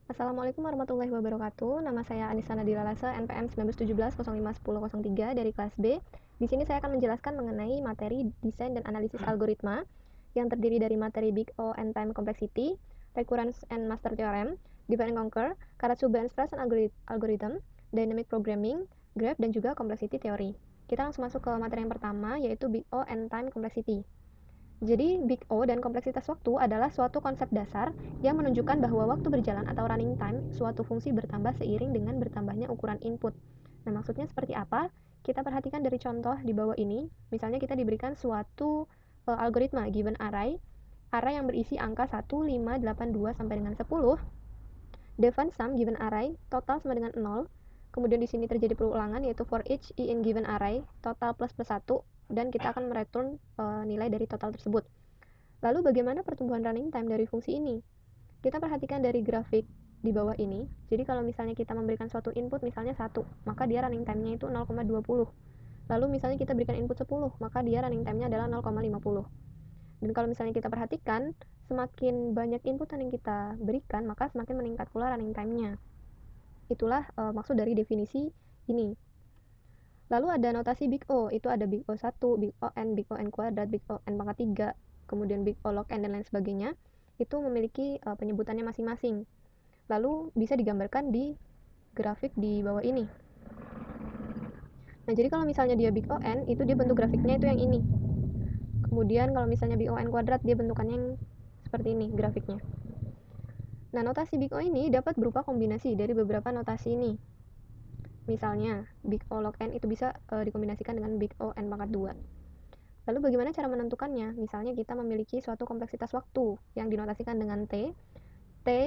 Assalamualaikum warahmatullahi wabarakatuh. Nama saya Anissa Nadila Lase, NPM 1917051003 dari kelas B. Di sini saya akan menjelaskan mengenai materi desain dan analisis algoritma yang terdiri dari materi Big O and Time Complexity, Recurrence and Master Theorem, Divide and Conquer, Karatsuba and Strassen Algorithm, Dynamic Programming, Graph, dan juga Complexity Theory. Kita langsung masuk ke materi yang pertama, yaitu Big O and Time Complexity. Jadi, Big O dan kompleksitas waktu adalah suatu konsep dasar yang menunjukkan bahwa waktu berjalan atau running time suatu fungsi bertambah seiring dengan bertambahnya ukuran input. Nah, maksudnya seperti apa? Kita perhatikan dari contoh di bawah ini. Misalnya kita diberikan suatu algoritma given array yang berisi angka 1, 5, 8, 2 sampai dengan 10. Defined sum given array total sama dengan 0. Kemudian di sini terjadi perulangan yaitu for each i in given array total plus 1, dan kita akan mereturn nilai dari total tersebut. Lalu bagaimana pertumbuhan running time dari fungsi ini? Kita perhatikan dari grafik di bawah ini. Jadi kalau misalnya kita memberikan suatu input misalnya 1, maka dia running time-nya itu 0,20. Lalu misalnya kita berikan input 10, maka dia running time-nya adalah 0,50. Dan kalau misalnya kita perhatikan, semakin banyak input yang kita berikan, maka semakin meningkat pula running time-nya. Itulah maksud dari definisi ini. Lalu ada notasi Big O, itu ada Big O1, Big O(n), kuadrat, Big O(n) pangkat 3, kemudian Big O log n, dan lain sebagainya. Itu memiliki penyebutannya masing-masing. Lalu bisa digambarkan di grafik di bawah ini. Nah, jadi kalau misalnya dia Big O(n), itu dia bentuk grafiknya itu yang ini. Kemudian kalau misalnya Big O(n) kuadrat, dia bentukannya yang seperti ini grafiknya. Nah, notasi Big O ini dapat berupa kombinasi dari beberapa notasi ini. Misalnya, Big O log n itu bisa dikombinasikan dengan Big O n pangkat 2. Lalu bagaimana cara menentukannya? Misalnya kita memiliki suatu kompleksitas waktu yang dinotasikan dengan T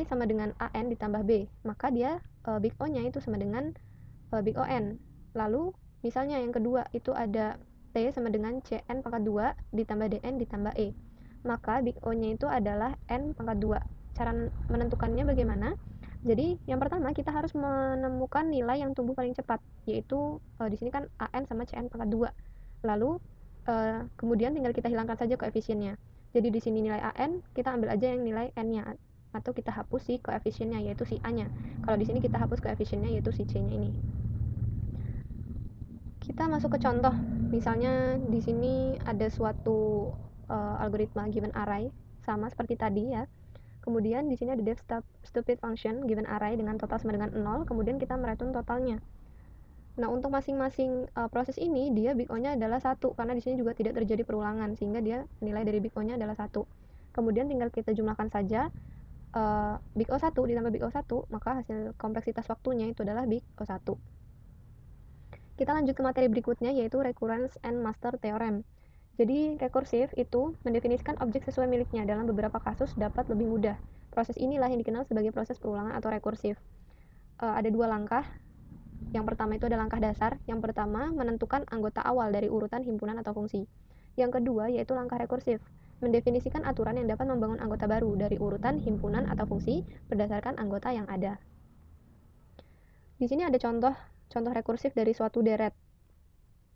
sama dengan AN ditambah B, maka dia Big O-nya itu sama dengan Big O(n). Lalu misalnya yang kedua itu ada T sama dengan CN pangkat 2 ditambah DN ditambah E, maka Big O-nya itu adalah N pangkat 2. Cara menentukannya bagaimana? Jadi yang pertama kita harus menemukan nilai yang tumbuh paling cepat, yaitu di sini kan AN sama CN pangkat 2. Lalu kemudian tinggal kita hilangkan saja koefisiennya. Jadi di sini nilai AN, kita ambil aja yang nilai N-nya, atau kita hapus si koefisiennya yaitu si A-nya. Kalau di sini kita hapus koefisiennya yaitu si C-nya ini. Kita masuk ke contoh. Misalnya di sini ada suatu algoritma given array sama seperti tadi ya. Kemudian di sini ada def stupid function given array dengan total sama dengan 0, kemudian kita mereturn totalnya. Nah, untuk masing-masing proses ini dia Big O-nya adalah 1 karena di sini juga tidak terjadi perulangan sehingga dia nilai dari Big O-nya adalah 1. Kemudian tinggal kita jumlahkan saja Big O1 ditambah Big O1, maka hasil kompleksitas waktunya itu adalah Big O1. Kita lanjut ke materi berikutnya yaitu Recurrence and Master Theorem. Jadi, rekursif itu mendefinisikan objek sesuai miliknya. Dalam beberapa kasus dapat lebih mudah. Proses inilah yang dikenal sebagai proses perulangan atau rekursif. Ada dua langkah. Yang pertama itu ada langkah dasar. Yang pertama, menentukan anggota awal dari urutan himpunan atau fungsi. Yang kedua, yaitu langkah rekursif. Mendefinisikan aturan yang dapat membangun anggota baru dari urutan himpunan atau fungsi berdasarkan anggota yang ada. Di sini ada contoh rekursif dari suatu deret.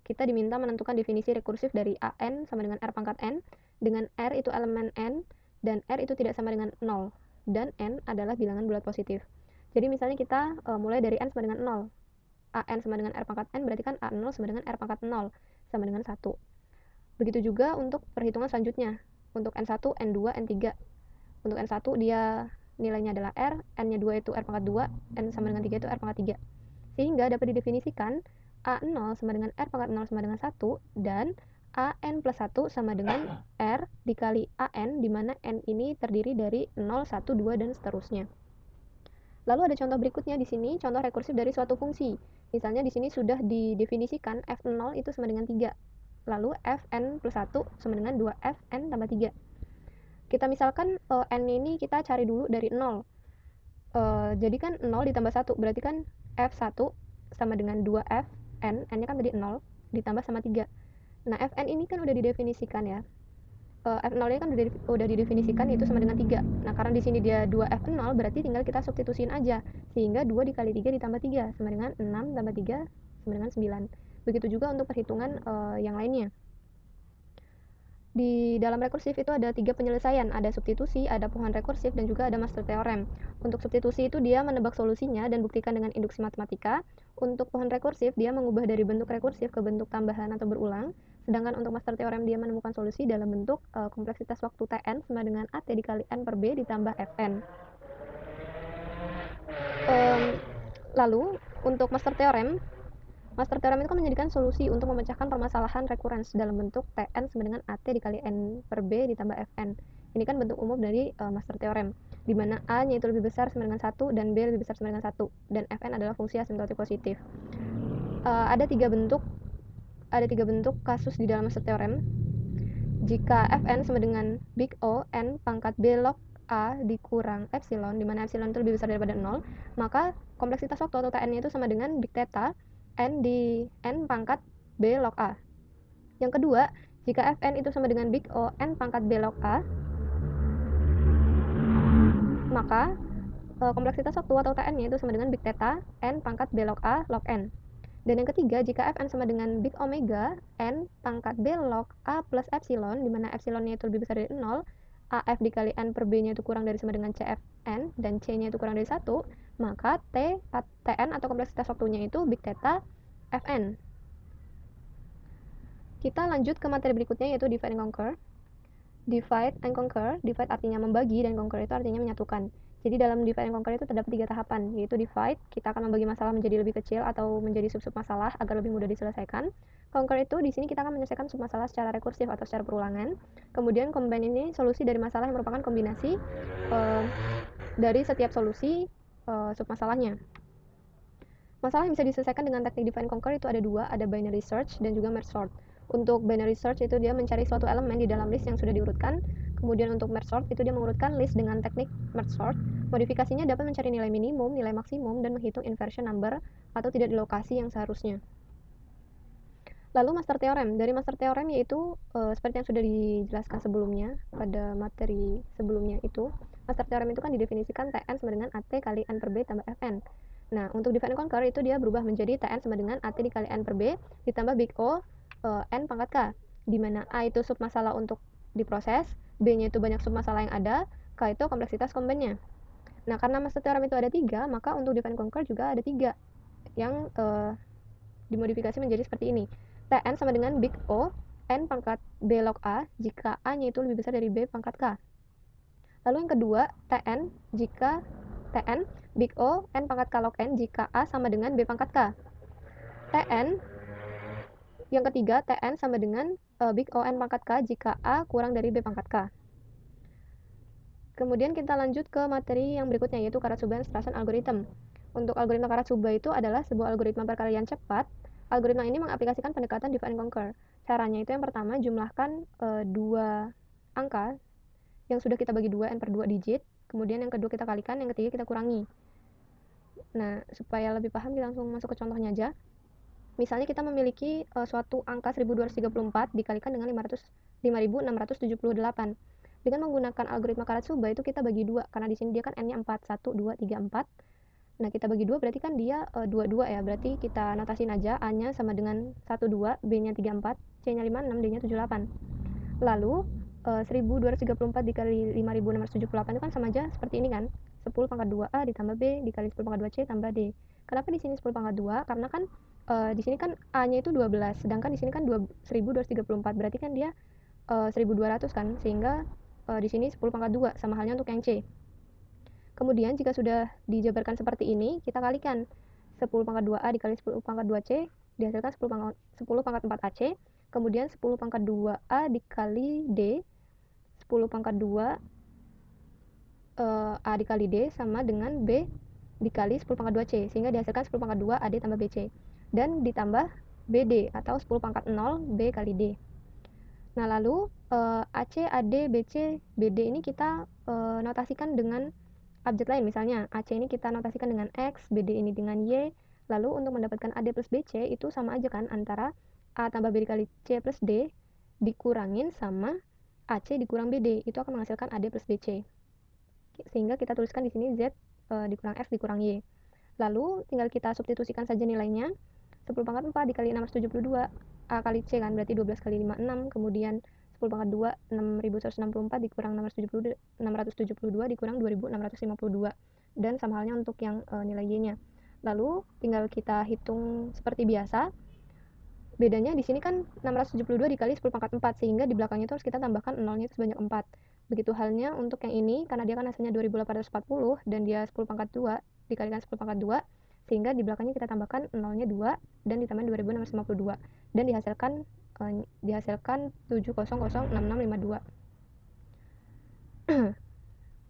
Kita diminta menentukan definisi rekursif dari AN sama dengan R pangkat N, dengan R itu elemen N, dan R itu tidak sama dengan 0, dan N adalah bilangan bulat positif. Jadi misalnya kita mulai dari N sama dengan 0. AN sama dengan R pangkat N, berarti kan A0 sama dengan R pangkat 0, sama dengan 1. Begitu juga untuk perhitungan selanjutnya. Untuk N1, N2, N3. Untuk N1 dia nilainya adalah R, N-nya 2 itu R pangkat 2, N sama dengan 3 itu R pangkat 3. Sehingga dapat didefinisikan A0 sama dengan R pangkat 0 sama dengan 1, dan AN plus 1 sama dengan R dikali AN, di mana N ini terdiri dari 0, 1, 2, dan seterusnya. Lalu ada contoh berikutnya di sini, contoh rekursif dari suatu fungsi. Misalnya di sini sudah didefinisikan F0 itu sama dengan 3. Lalu Fn plus 1 sama dengan 2Fn tambah 3. Kita misalkan N ini kita cari dulu dari 0. Jadi kan 0 ditambah 1, berarti kan F1 sama dengan 2Fn, N-nya kan tadi 0, ditambah sama 3. Nah, Fn ini kan udah didefinisikan ya. F0-nya kan udah didefinisikan itu sama dengan 3. Nah, karena di sini dia 2F0, berarti tinggal kita substitusiin aja. Sehingga 2 dikali 3 ditambah 3 sama dengan 6 tambah 3 sama dengan 9. Begitu juga untuk perhitungan yang lainnya. Di dalam rekursif itu ada 3 penyelesaian, ada substitusi, ada pohon rekursif, dan juga ada master teorem. Untuk substitusi itu dia menebak solusinya dan buktikan dengan induksi matematika. Untuk pohon rekursif, dia mengubah dari bentuk rekursif ke bentuk tambahan atau berulang. Sedangkan untuk master teorem dia menemukan solusi dalam bentuk kompleksitas waktu Tn sama dengan AT dikali N per B ditambah Fn. Lalu untuk master teorem itu kan menjadikan solusi untuk memecahkan permasalahan recurrence dalam bentuk Tn sama dengan AT dikali N per B ditambah Fn. Ini kan bentuk umum dari master teorem, di mana A-nya itu lebih besar sama dengan 1 dan B lebih besar sama dengan 1, dan Fn adalah fungsi asimptotik positif. Ada tiga bentuk kasus di dalam master teorem. Jika Fn sama dengan big O N pangkat B log A dikurang epsilon, di mana epsilon itu lebih besar daripada 0, maka kompleksitas waktu atau Tn-nya itu sama dengan big theta N di N pangkat B log A. Yang kedua, jika Fn itu sama dengan big O N pangkat B log A, maka kompleksitas waktu atau Tn-nya itu sama dengan big theta N pangkat B log A log N. Dan yang ketiga, jika Fn sama dengan big omega N pangkat B log A plus epsilon, di mana epsilonnya itu lebih besar dari 0, AF dikali N per B-nya itu kurang dari sama dengan CFN, dan C-nya itu kurang dari 1, maka Tn atau kompleksitas waktunya itu big theta Fn. Kita lanjut ke materi berikutnya, yaitu divide and conquer. Divide and conquer, divide artinya membagi, dan conquer itu artinya menyatukan. Jadi dalam divide and conquer itu terdapat 3 tahapan, yaitu divide, kita akan membagi masalah menjadi lebih kecil atau menjadi sub-sub masalah agar lebih mudah diselesaikan. Conquer itu di sini kita akan menyelesaikan sub masalah secara rekursif atau secara perulangan. Kemudian combine ini solusi dari masalah yang merupakan kombinasi dari setiap solusi sub masalahnya. Masalah yang bisa diselesaikan dengan teknik divide and conquer itu ada 2, ada binary search dan juga merge sort. Untuk binary search itu dia mencari suatu elemen di dalam list yang sudah diurutkan. Kemudian untuk merge sort itu dia mengurutkan list dengan teknik merge sort. Modifikasinya dapat mencari nilai minimum, nilai maksimum, dan menghitung inversion number atau tidak di lokasi yang seharusnya. Lalu master teorem. Dari master teorem yaitu seperti yang sudah dijelaskan sebelumnya pada materi sebelumnya itu, master teorem itu kan didefinisikan Tn sama dengan AT kali N per B tambah Fn. Nah, untuk divide and conquer itu dia berubah menjadi Tn sama dengan AT dikali N per B ditambah big O N pangkat K, di mana A itu sub masalah untuk diproses, B-nya itu banyak sub masalah yang ada, K itu kompleksitas kombinnya. Nah, karena master teorem itu ada 3, maka untuk divide and conquer juga ada 3 yang dimodifikasi menjadi seperti ini. Tn sama dengan big O N pangkat B log A jika A-nya itu lebih besar dari B pangkat K. Lalu yang kedua, Tn jika Tn big O N pangkat K log N jika A sama dengan B pangkat K. Tn yang ketiga, Tn sama dengan big O N pangkat K jika A kurang dari B pangkat K. Kemudian kita lanjut ke materi yang berikutnya, yaitu Karasuba dan Strassen algorithm. Untuk algoritma Karasuba itu adalah sebuah algoritma perkalian cepat. Algoritma ini mengaplikasikan pendekatan divide and conquer. Caranya itu yang pertama, jumlahkan 2 angka yang sudah kita bagi 2 n per 2 digit. Kemudian yang kedua kita kalikan, yang ketiga kita kurangi. Nah, supaya lebih paham kita langsung masuk ke contohnya aja. Misalnya kita memiliki suatu angka 1234 dikalikan dengan 5678. Dengan menggunakan algoritma Karasuba itu kita bagi 2, karena di sini dia kan n-nya 4, 1, 2, 3, 4. Nah, kita bagi 2 berarti kan dia 2, 2 ya. Berarti kita notasin aja A-nya sama dengan 1, 2, B-nya 3, 4, C-nya 5, 6, D-nya 7, 8. Lalu 1234 dikali 5678 itu kan sama aja seperti ini kan, 10 pangkat 2A ditambah B dikali 10 pangkat 2C tambah D. Kenapa di sini 10 pangkat 2? Karena kan di sini kan A-nya itu 12, sedangkan di sini kan 1234, berarti kan dia 1200 kan, sehingga di sini 10 pangkat 2, sama halnya untuk yang C. Kemudian jika sudah dijabarkan seperti ini, kita kalikan 10 pangkat 2A dikali 10 pangkat 2C dihasilkan 10 pangkat 4AC. Kemudian 10 pangkat 2A dikali D, 10 pangkat 2 A dikali D sama dengan B dikali 10 pangkat 2C, sehingga dihasilkan 10 pangkat 2 AD tambah BC, dan ditambah BD atau 10 pangkat 0 B kali D. Nah, lalu AC, AD, BC, BD ini kita notasikan dengan abjad lain. Misalnya AC ini kita notasikan dengan X, BD ini dengan Y. Lalu untuk mendapatkan AD plus BC itu sama aja kan, antara A tambah B dikali C plus D dikurangin sama AC dikurang BD, itu akan menghasilkan AD plus BC. Sehingga kita tuliskan di sini Z dikurang X dikurang Y. Lalu tinggal kita substitusikan saja nilainya. 10 pangkat 4 dikali 672 A kali C kan, berarti 12 kali 5, 6. Kemudian 10 10 pangkat 2, 6164 dikurang 672 dikurang 2652. Dan sama halnya untuk yang nilai Y-nya. Lalu tinggal kita hitung seperti biasa. Bedanya di sini kan 672 dikali 10 pangkat 4, sehingga di belakangnya itu harus kita tambahkan nolnya itu sebanyak 4. Begitu halnya untuk yang ini, karena dia kan hasilnya 2840 dan dia 10 pangkat 2 dikalikan 10 pangkat 2, sehingga di belakangnya kita tambahkan nolnya 2 dan ditambah 2652 dan dihasilkan 7006652.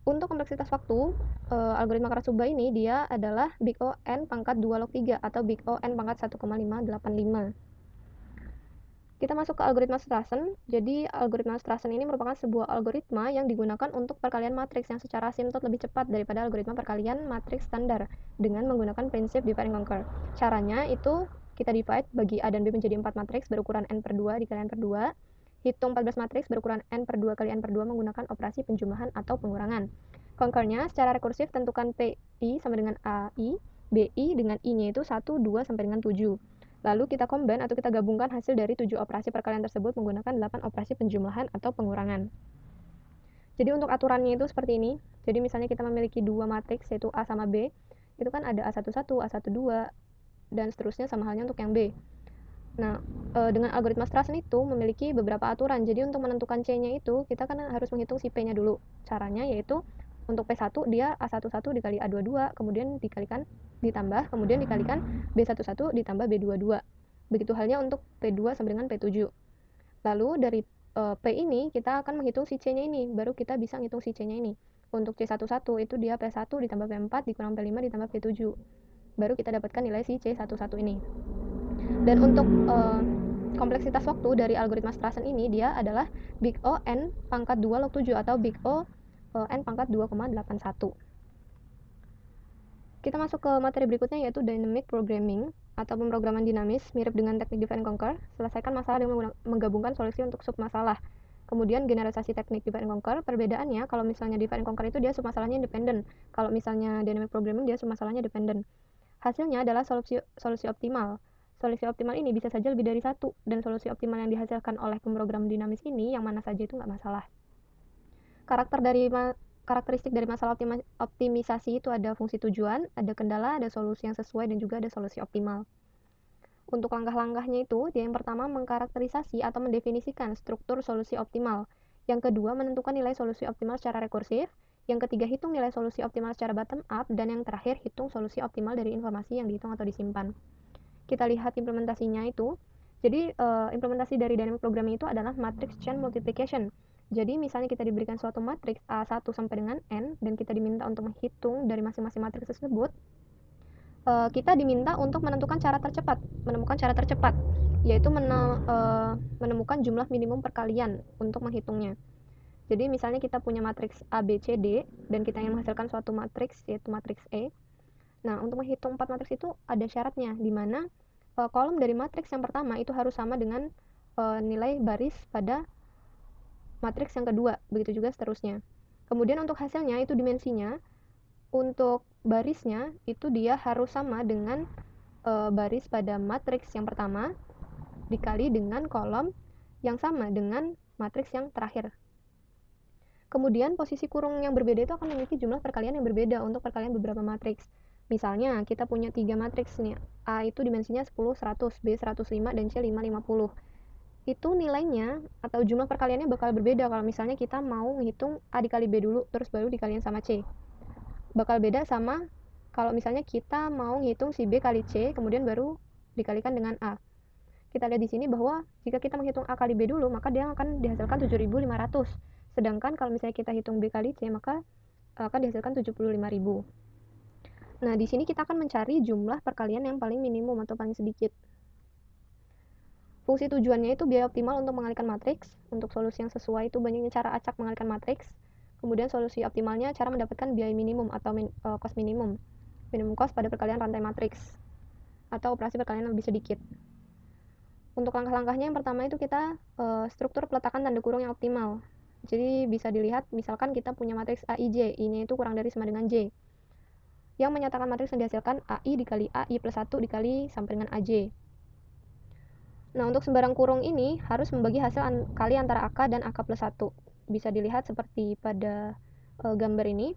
Untuk kompleksitas waktu, algoritma Karasuba ini dia adalah Big O N pangkat 2 log 3 atau Big O N pangkat 1,585. Kita masuk ke algoritma Strassen. Jadi algoritma Strassen ini merupakan sebuah algoritma yang digunakan untuk perkalian matriks yang secara asimtot lebih cepat daripada algoritma perkalian matriks standar dengan menggunakan prinsip divide and conquer. Caranya itu kita divide, bagi A dan B menjadi 4 matriks berukuran n per 2 dikali n per 2. Hitung 14 matriks berukuran n per 2 kali n per 2 menggunakan operasi penjumlahan atau pengurangan. Conquer-nya secara rekursif tentukan PI sama dengan AI, BI dengan I-nya itu 1, 2, sampai dengan 7. Lalu kita combine atau kita gabungkan hasil dari 7 operasi perkalian tersebut menggunakan 8 operasi penjumlahan atau pengurangan. Jadi untuk aturannya itu seperti ini. Jadi misalnya kita memiliki 2 matriks yaitu A sama B, itu kan ada A11, A12, dan seterusnya sama halnya untuk yang B. Nah, dengan algoritma Strassen itu memiliki beberapa aturan. Jadi untuk menentukan C-nya itu kita kan harus menghitung si P-nya dulu. Caranya yaitu untuk P1 dia A11 dikali A22, kemudian ditambah, kemudian dikalikan B11 ditambah B22. Begitu halnya untuk P2 sama dengan P7. Lalu dari P ini kita akan menghitung si C-nya ini, baru kita bisa menghitung si C-nya ini. Untuk C11 itu dia P1 ditambah P4 dikurang P5 ditambah P7. Baru kita dapatkan nilai si C11 ini. Dan untuk kompleksitas waktu dari algoritma Strassen ini dia adalah Big O N pangkat 2 log 7 atau Big O N pangkat 2,81. Kita masuk ke materi berikutnya yaitu Dynamic Programming atau pemrograman dinamis, mirip dengan teknik divide and conquer. Selesaikan masalah dengan menggabungkan solusi untuk submasalah. Kemudian generalisasi teknik divide and conquer, perbedaannya kalau misalnya divide and conquer itu dia submasalahnya independen. Kalau misalnya dynamic programming dia submasalahnya dependen. Hasilnya adalah solusi optimal. Solusi optimal ini bisa saja lebih dari satu, dan solusi optimal yang dihasilkan oleh pemrogram dinamis ini yang mana saja itu nggak masalah. Karakteristik dari masalah optimisasi itu ada fungsi tujuan, ada kendala, ada solusi yang sesuai, dan juga ada solusi optimal. Untuk langkah-langkahnya itu, yang pertama mengkarakterisasi atau mendefinisikan struktur solusi optimal. Yang kedua, menentukan nilai solusi optimal secara rekursif. Yang ketiga, hitung nilai solusi optimal secara bottom up. Dan yang terakhir, hitung solusi optimal dari informasi yang dihitung atau disimpan. Kita lihat implementasinya itu. Jadi, implementasi dari dynamic programming itu adalah matrix chain multiplication. Jadi, misalnya kita diberikan suatu matriks A1 sampai dengan N, dan kita diminta untuk menghitung dari masing-masing matriks tersebut, kita diminta untuk menemukan cara tercepat, yaitu menemukan jumlah minimum perkalian untuk menghitungnya. Jadi misalnya kita punya matriks A, B, C, D, dan kita ingin menghasilkan suatu matriks, yaitu matriks E. Nah, untuk menghitung 4 matriks itu ada syaratnya, di mana kolom dari matriks yang pertama itu harus sama dengan nilai baris pada matriks yang kedua, begitu juga seterusnya. Kemudian untuk hasilnya itu dimensinya, untuk barisnya itu dia harus sama dengan baris pada matriks yang pertama dikali dengan kolom yang sama dengan matriks yang terakhir. Kemudian posisi kurung yang berbeda itu akan memiliki jumlah perkalian yang berbeda untuk perkalian beberapa matriks. Misalnya kita punya 3 matriks nih, A itu dimensinya 10, 100, B 105, dan C 550. Itu nilainya atau jumlah perkaliannya bakal berbeda kalau misalnya kita mau menghitung A dikali B dulu, terus baru dikaliin sama C. Bakal beda sama kalau misalnya kita mau ngitung si B kali C, kemudian baru dikalikan dengan A. Kita lihat di sini bahwa jika kita menghitung A kali B dulu, maka dia akan dihasilkan 7.500. Sedangkan kalau misalnya kita hitung B kali C, maka akan dihasilkan 75.000. Nah, di sini kita akan mencari jumlah perkalian yang paling minimum atau paling sedikit. Fungsi tujuannya itu biaya optimal untuk mengalihkan matriks. Untuk solusi yang sesuai itu banyaknya cara acak mengalihkan matriks. Kemudian solusi optimalnya cara mendapatkan biaya minimum atau cost minimum. Minimum cost pada perkalian rantai matriks atau operasi perkalian yang lebih sedikit. Untuk langkah-langkahnya yang pertama itu kita struktur peletakan tanda kurung yang optimal. Jadi bisa dilihat misalkan kita punya matriks AIJ, I-nya itu kurang dari sama dengan J. Yang menyatakan matriks yang dihasilkan AI dikali AI plus 1 dikali sampai dengan AJ. Nah, untuk sembarang kurung ini harus membagi hasil kali antara AK dan AK plus 1. Bisa dilihat seperti pada gambar ini.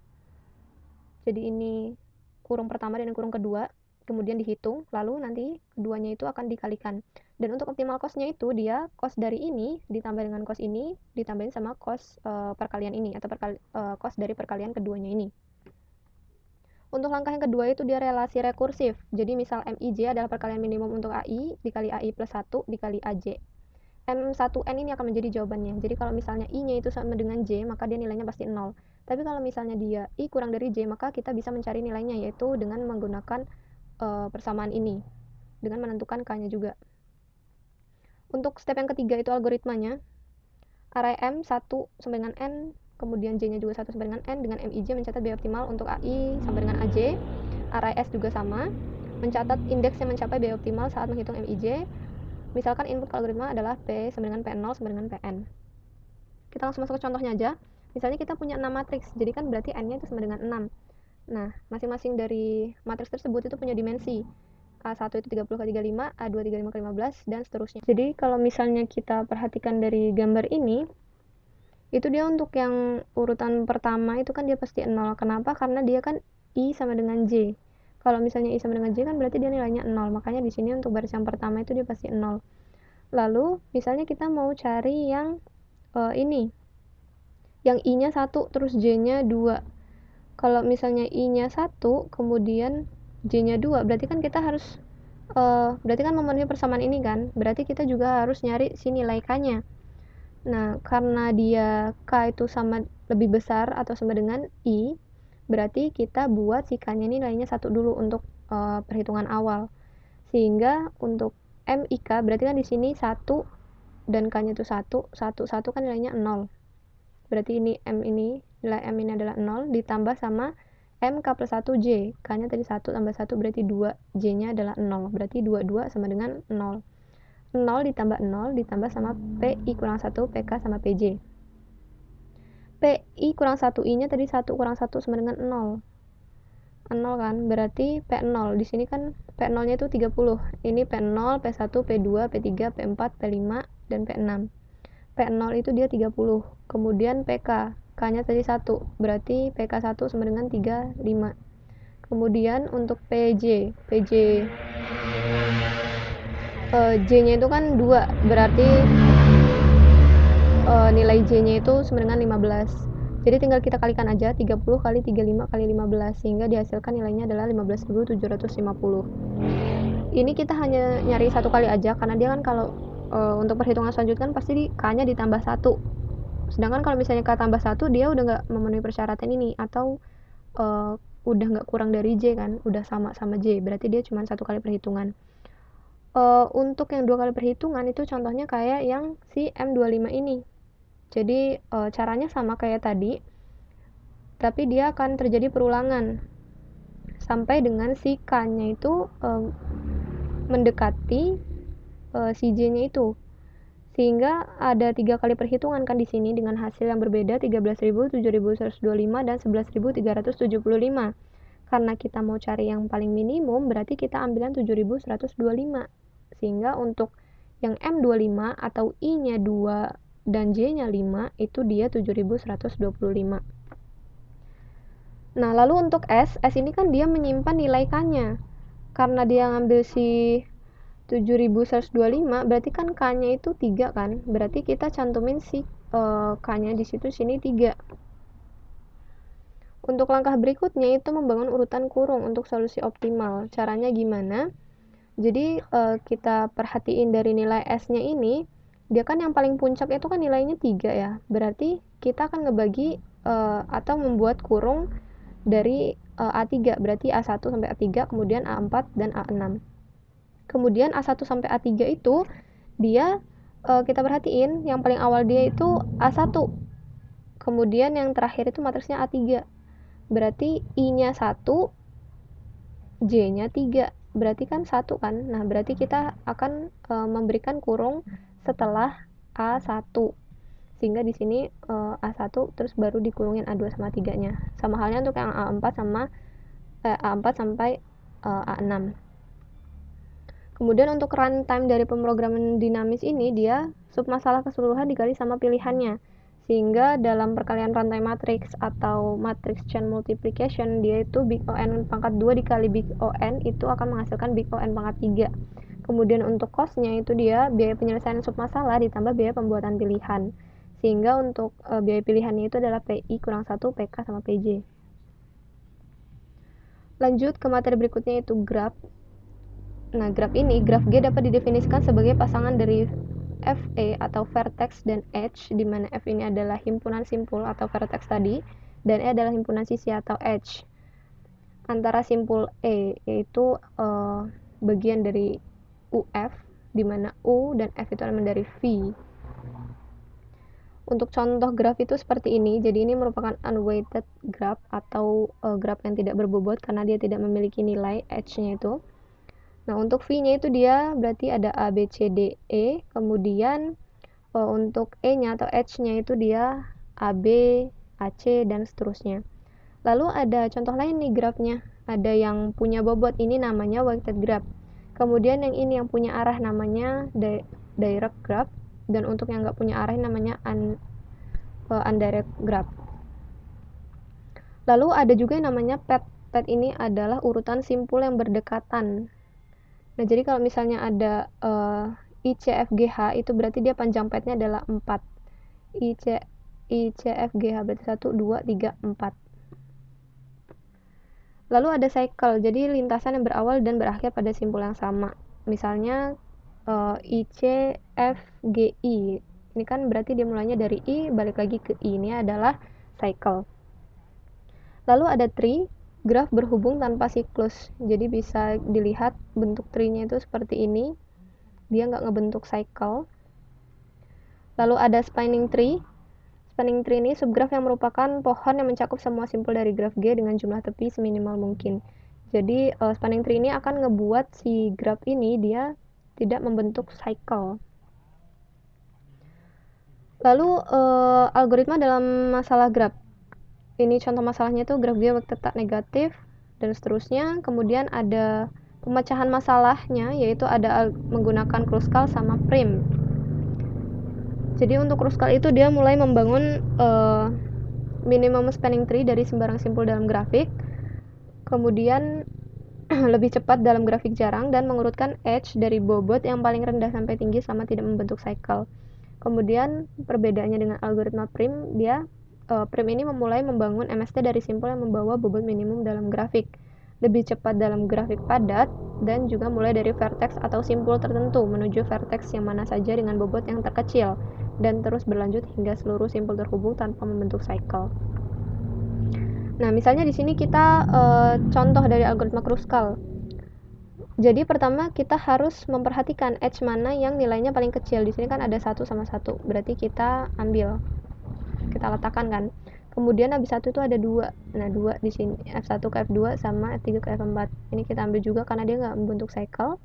Jadi ini kurung pertama dan kurung kedua, kemudian dihitung, lalu nanti keduanya itu akan dikalikan. Dan untuk optimal cost-nya itu dia cost dari ini ditambah dengan cost ini ditambahin sama cost perkalian ini atau cost dari perkalian keduanya ini. Untuk langkah yang kedua itu dia relasi rekursif. Jadi misal MIJ adalah perkalian minimum untuk AI dikali AI plus 1 dikali AJ. M1N ini akan menjadi jawabannya. Jadi kalau misalnya I-nya itu sama dengan J, maka dia nilainya pasti 0. Tapi kalau misalnya dia I kurang dari J, maka kita bisa mencari nilainya, yaitu dengan menggunakan persamaan ini, dengan menentukan K-nya juga. Untuk step yang ketiga itu algoritmanya. Array M 1 sampai dengan N, kemudian J-nya juga 1 sampai dengan N, dengan MIJ mencatat biaya optimal untuk AI sampai dengan AJ. Array S juga sama, mencatat indeks yang mencapai biaya optimal saat menghitung MIJ. Misalkan input algoritma adalah P sama dengan P0 sama dengan Pn. Kita langsung masuk ke contohnya aja. Misalnya kita punya 6 matriks, jadi kan berarti N-nya itu sama dengan 6. Nah, masing-masing dari matriks tersebut itu punya dimensi. A1 itu 30 kali 35, A2 35 kali 15, dan seterusnya. Jadi kalau misalnya kita perhatikan dari gambar ini, itu dia untuk yang urutan pertama itu kan dia pasti 0. Kenapa? Karena dia kan I sama dengan J. Kalau misalnya I sama dengan J kan berarti dia nilainya 0. Makanya di sini untuk baris yang pertama itu dia pasti 0. Lalu misalnya kita mau cari yang ini, yang I-nya 1 terus J-nya 2. Kalau misalnya I-nya 1 kemudian J-nya 2, berarti kan kita harus berarti kan memenuhi persamaan ini kan, berarti kita juga harus nyari si nilai K-nya. Nah, karena dia K itu sama lebih besar atau sama dengan I, berarti kita buat si K-nya ini nilainya 1 dulu untuk perhitungan awal. Sehingga untuk MIK berarti kan di sini 1 dan K-nya itu 1 kan nilainya 0. Berarti ini M ini, nilai M ini adalah 0 ditambah sama MK plus 1J. K-nya tadi 1 tambah 1 berarti 2, J-nya adalah 0. Berarti 22 sama dengan 0. 0 ditambah 0 ditambah sama PI kurang 1 PK sama PJ. PI kurang 1 I-nya tadi 1 kurang 1 sama dengan 0. 0 kan, berarti P0. Di sini kan P0-nya itu 30. Ini P0, P1, P2, P3, P4, P5, dan P6. P0 itu dia 30. Kemudian PK, K-nya tadi 1. Berarti PK1 sama dengan 35. Kemudian untuk PJ J-nya itu kan 2. Berarti nilai J-nya itu sama dengan 15. Jadi tinggal kita kalikan aja 30 kali 35 kali 15 sehingga dihasilkan nilainya adalah 15.750. Ini kita hanya nyari satu kali aja karena dia kan kalau untuk perhitungan selanjutnya kan pasti K-nya ditambah 1. Sedangkan kalau misalnya K tambah 1 dia udah nggak memenuhi persyaratan ini atau udah nggak kurang dari J kan, udah sama J, berarti dia cuma satu kali perhitungan. Untuk yang 2 kali perhitungan itu contohnya kayak yang si M25 ini. Jadi caranya sama kayak tadi, tapi dia akan terjadi perulangan sampai dengan si K-nya itu mendekati si J-nya itu, sehingga ada 3 kali perhitungan kan di sini dengan hasil yang berbeda 13.000, 7.125, dan 11.375. Karena kita mau cari yang paling minimum, berarti kita ambilan 7.125. Sehingga untuk yang M25 atau I-nya 2 dan J-nya 5 itu dia 7.125. Nah, lalu untuk S ini kan dia menyimpan nilai K-nya. Karena dia ngambil si 7.125, berarti kan K-nya itu 3 kan. Berarti kita cantumin si K-nya di situ sini 3. Untuk langkah berikutnya itu membangun urutan kurung untuk solusi optimal. Caranya gimana? Jadi kita perhatiin dari nilai S-nya ini, dia kan yang paling puncak itu kan nilainya 3 ya. Berarti kita akan ngebagi atau membuat kurung dari A3, berarti A1 sampai A3, kemudian A4 dan A6. Kemudian A1 sampai A3 itu dia kita perhatiin yang paling awal dia itu A1. Kemudian yang terakhir itu matriksnya A3. Berarti I-nya 1, J-nya 3. Berarti kan 1 kan. Nah, berarti kita akan memberikan kurung setelah A1. Sehingga di sini A1 terus baru dikurungin A2 sama 3-nya. Sama halnya untuk yang A4 sampai A6. Kemudian untuk runtime dari pemrograman dinamis ini, dia submasalah keseluruhan dikali sama pilihannya. Sehingga dalam perkalian runtime matrix atau matrix chain multiplication, dia itu big O(n) pangkat 2 dikali big O(n) itu akan menghasilkan big O(n) pangkat 3. Kemudian untuk cost-nya itu dia biaya penyelesaian submasalah ditambah biaya pembuatan pilihan. Sehingga untuk biaya pilihannya itu adalah PI kurang 1 PK sama PJ. Lanjut ke materi berikutnya, yaitu graf. Nah, graf G dapat didefinisikan sebagai pasangan dari FE atau vertex dan edge, di mana F ini adalah himpunan simpul atau vertex tadi, dan E adalah himpunan sisi atau edge. Antara simpul E, yaitu bagian dari UF, di mana U dan F itu elemen dari V. Untuk contoh graf itu seperti ini, jadi ini merupakan unweighted graph atau graf yang tidak berbobot karena dia tidak memiliki nilai edge-nya itu. Nah, untuk V-nya itu dia berarti ada A, B, C, D, E. Kemudian untuk E-nya atau H-nya itu dia A, B, A, C, dan seterusnya. Lalu ada contoh lain nih grafnya. Ada yang punya bobot, ini namanya weighted graph. Kemudian yang ini yang punya arah namanya direct graph. Dan untuk yang nggak punya arah namanya undirect graph. Lalu ada juga yang namanya path. Path ini adalah urutan simpul yang berdekatan. Nah, jadi kalau misalnya ada ICFGH itu berarti dia panjang path-nya adalah 4. ICFGH berarti 1, 2, 3, 4. Lalu ada cycle, jadi lintasan yang berawal dan berakhir pada simpul yang sama. Misalnya ICFGI. Ini kan berarti dia mulainya dari I, balik lagi ke I. Ini adalah cycle. Lalu ada tree. Graf berhubung tanpa siklus, jadi bisa dilihat bentuk tree-nya itu seperti ini, dia nggak ngebentuk cycle. Lalu ada spanning tree. Spanning tree ini subgraf yang merupakan pohon yang mencakup semua simpul dari graf G dengan jumlah tepi seminimal mungkin. Jadi spanning tree ini akan ngebuat si graf ini dia tidak membentuk cycle. Lalu algoritma dalam masalah graf. Ini contoh masalahnya tuh graf G tetap negatif dan seterusnya. Kemudian ada pemecahan masalahnya, yaitu ada menggunakan Kruskal sama Prim. Jadi untuk Kruskal itu dia mulai membangun minimum spanning tree dari sembarang simpul dalam grafik, kemudian lebih cepat dalam grafik jarang, dan mengurutkan edge dari bobot yang paling rendah sampai tinggi selama tidak membentuk cycle. Kemudian perbedaannya dengan algoritma Prim, dia Prim ini memulai membangun MST dari simpul yang membawa bobot minimum dalam grafik, lebih cepat dalam grafik padat, dan juga mulai dari vertex atau simpul tertentu menuju vertex yang mana saja dengan bobot yang terkecil, dan terus berlanjut hingga seluruh simpul terhubung tanpa membentuk cycle. Nah, misalnya di sini kita contoh dari algoritma Kruskal. Jadi pertama kita harus memperhatikan edge mana yang nilainya paling kecil. Di sini kan ada 1 sama 1, berarti kita ambil, kita letakkan kan. Kemudian habis 1 itu ada 2. Nah, 2 di sini, F1 ke F2 sama F3 ke F4. Ini kita ambil juga karena dia nggak membentuk cycle.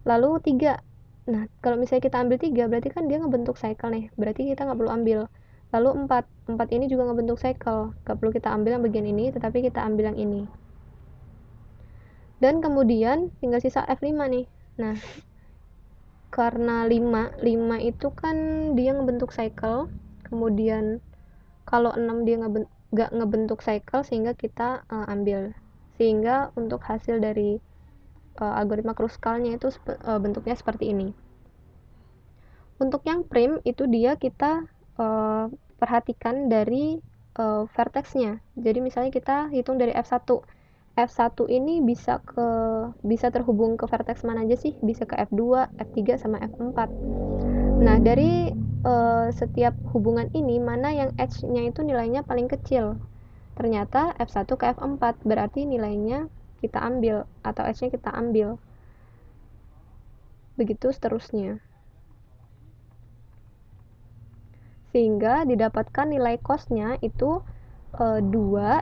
Lalu 3. Nah, kalau misalnya kita ambil 3, berarti kan dia ngebentuk cycle nih. Berarti kita nggak perlu ambil. Lalu 4. 4 ini juga ngebentuk cycle. Nggak perlu kita ambil yang bagian ini, tetapi kita ambil yang ini. Dan kemudian tinggal sisa F5 nih. Nah, karena 5 itu kan dia ngebentuk cycle. Kemudian kalau 6 dia nggak ngebentuk cycle, sehingga kita ambil. Sehingga untuk hasil dari algoritma Kruskalnya itu bentuknya seperti ini. Untuk yang Prim itu dia kita perhatikan dari vertexnya. Jadi misalnya kita hitung dari F1. F1 ini bisa terhubung ke vertex mana aja sih? Bisa ke F2, F3 sama F4. Nah, dari setiap hubungan ini mana yang edge-nya itu nilainya paling kecil? Ternyata F1 ke F4, berarti nilainya kita ambil atau edge-nya kita ambil. Begitu seterusnya. Sehingga didapatkan nilai cost-nya itu 2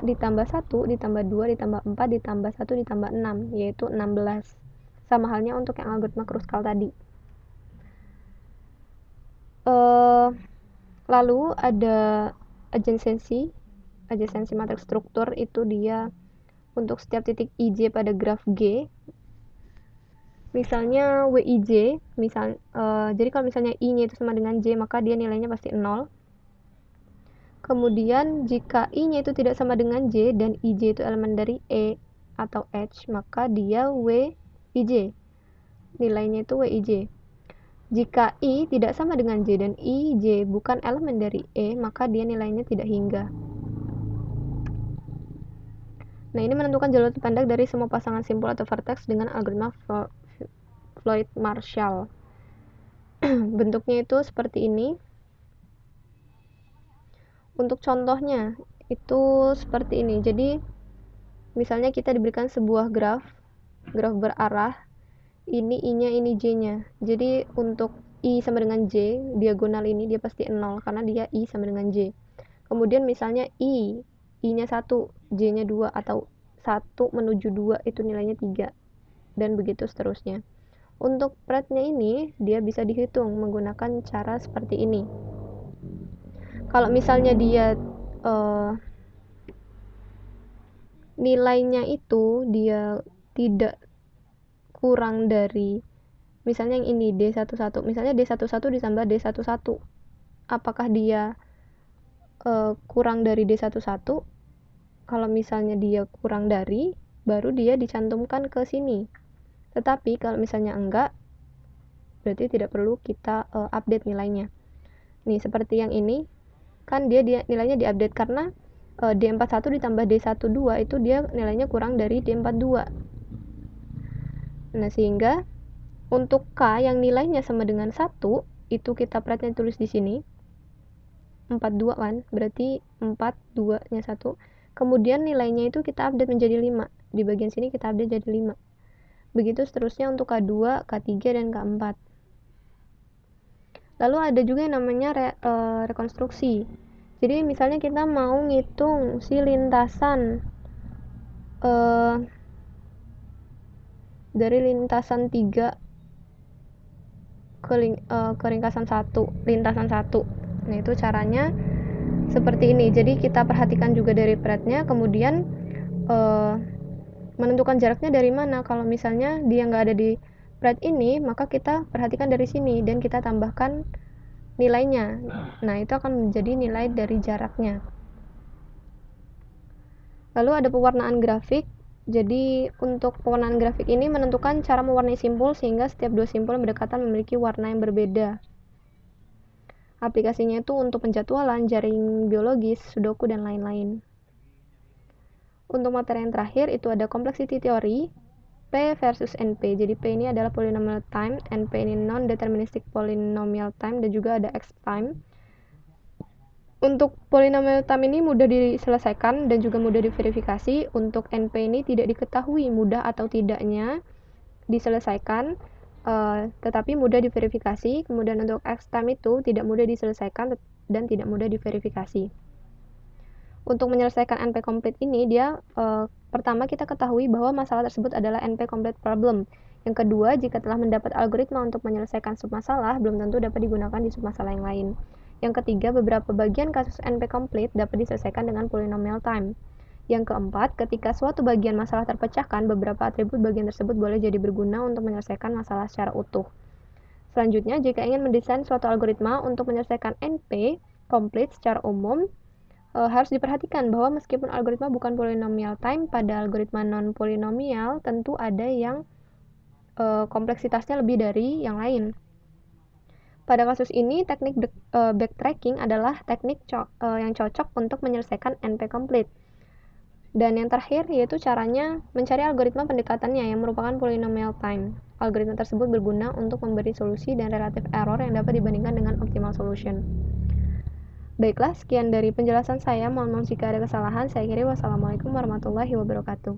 ditambah 1 ditambah 2 ditambah 4 ditambah 1 ditambah 6, yaitu 16. Sama halnya untuk yang algoritma Kruskal tadi. Lalu ada adjacency matriks struktur, itu dia untuk setiap titik IJ pada graf G. misalnya WIJ, jadi kalau misalnya I-nya itu sama dengan J, maka dia nilainya pasti 0. Kemudian jika I-nya itu tidak sama dengan J dan IJ itu elemen dari E atau H, maka dia WIJ. Nilainya itu WIJ. Jika I tidak sama dengan J dan IJ bukan elemen dari E, maka dia nilainya tidak hingga. Nah, ini menentukan jalur terpendek dari semua pasangan simpul atau vertex dengan algoritma Floyd-Marshall. Bentuknya itu seperti ini. Untuk contohnya itu seperti ini. Jadi misalnya kita diberikan sebuah graf berarah, ini I-nya, ini J-nya. Jadi untuk I sama dengan J, diagonal ini dia pasti 0 karena dia I sama dengan J. Kemudian misalnya I-nya 1, J-nya 2, atau 1 menuju 2 itu nilainya 3, dan begitu seterusnya. Untuk path-nya ini dia bisa dihitung menggunakan cara seperti ini. Kalau misalnya dia nilainya itu dia tidak kurang dari, misalnya yang ini D11, misalnya D11 ditambah D11, apakah dia kurang dari D11? Kalau misalnya dia kurang dari, baru dia dicantumkan ke sini. Tetapi kalau misalnya enggak, berarti tidak perlu kita update nilainya. Nih, seperti yang ini, kan dia nilainya diupdate karena D41 ditambah D12 itu dia nilainya kurang dari D42. Nah, sehingga untuk K yang nilainya sama dengan 1, itu kita perhatikan tulis di sini. 42 kan, berarti 42-nya 1. Kemudian nilainya itu kita update menjadi 5. Di bagian sini kita update jadi 5. Begitu seterusnya untuk K2, K3, dan K4. Lalu ada juga yang namanya rekonstruksi. Jadi misalnya kita mau ngitung si lintasan dari lintasan 3 ke lintasan 1. Nah, itu caranya seperti ini. Jadi kita perhatikan juga dari path-nya, kemudian menentukan jaraknya dari mana. Kalau misalnya dia nggak ada di path ini, maka kita perhatikan dari sini dan kita tambahkan nilainya. Nah, itu akan menjadi nilai dari jaraknya. Lalu ada pewarnaan grafik. Jadi untuk pewarnaan grafik ini menentukan cara mewarnai simpul sehingga setiap dua simpul yang berdekatan memiliki warna yang berbeda. Aplikasinya itu untuk penjadwalan, jaring biologis, sudoku, dan lain-lain. Untuk materi yang terakhir itu ada complexity theory, P versus NP. Jadi P ini adalah polynomial time, NP ini non-deterministic polynomial time, dan juga ada X time. Untuk polynomial time ini mudah diselesaikan dan juga mudah diverifikasi. Untuk NP ini tidak diketahui mudah atau tidaknya diselesaikan, tetapi mudah diverifikasi. Kemudian untuk X time itu tidak mudah diselesaikan dan tidak mudah diverifikasi. Untuk menyelesaikan NP complete ini, dia pertama kita ketahui bahwa masalah tersebut adalah NP complete problem. Yang kedua, jika telah mendapat algoritma untuk menyelesaikan submasalah, belum tentu dapat digunakan di submasalah yang lain. Yang ketiga, beberapa bagian kasus NP complete dapat diselesaikan dengan polynomial time. Yang keempat, ketika suatu bagian masalah terpecahkan, beberapa atribut bagian tersebut boleh jadi berguna untuk menyelesaikan masalah secara utuh. Selanjutnya, jika ingin mendesain suatu algoritma untuk menyelesaikan NP complete secara umum, harus diperhatikan bahwa meskipun algoritma bukan polynomial time, pada algoritma non-polinomial tentu ada yang kompleksitasnya lebih dari yang lain. Pada kasus ini, teknik backtracking adalah teknik yang cocok untuk menyelesaikan NP complete. Dan yang terakhir yaitu caranya mencari algoritma pendekatannya yang merupakan polynomial time. Algoritma tersebut berguna untuk memberi solusi dan relative error yang dapat dibandingkan dengan optimal solution. Baiklah, sekian dari penjelasan saya. Mohon maaf jika ada kesalahan. Saya akhiri. Wassalamualaikum warahmatullahi wabarakatuh.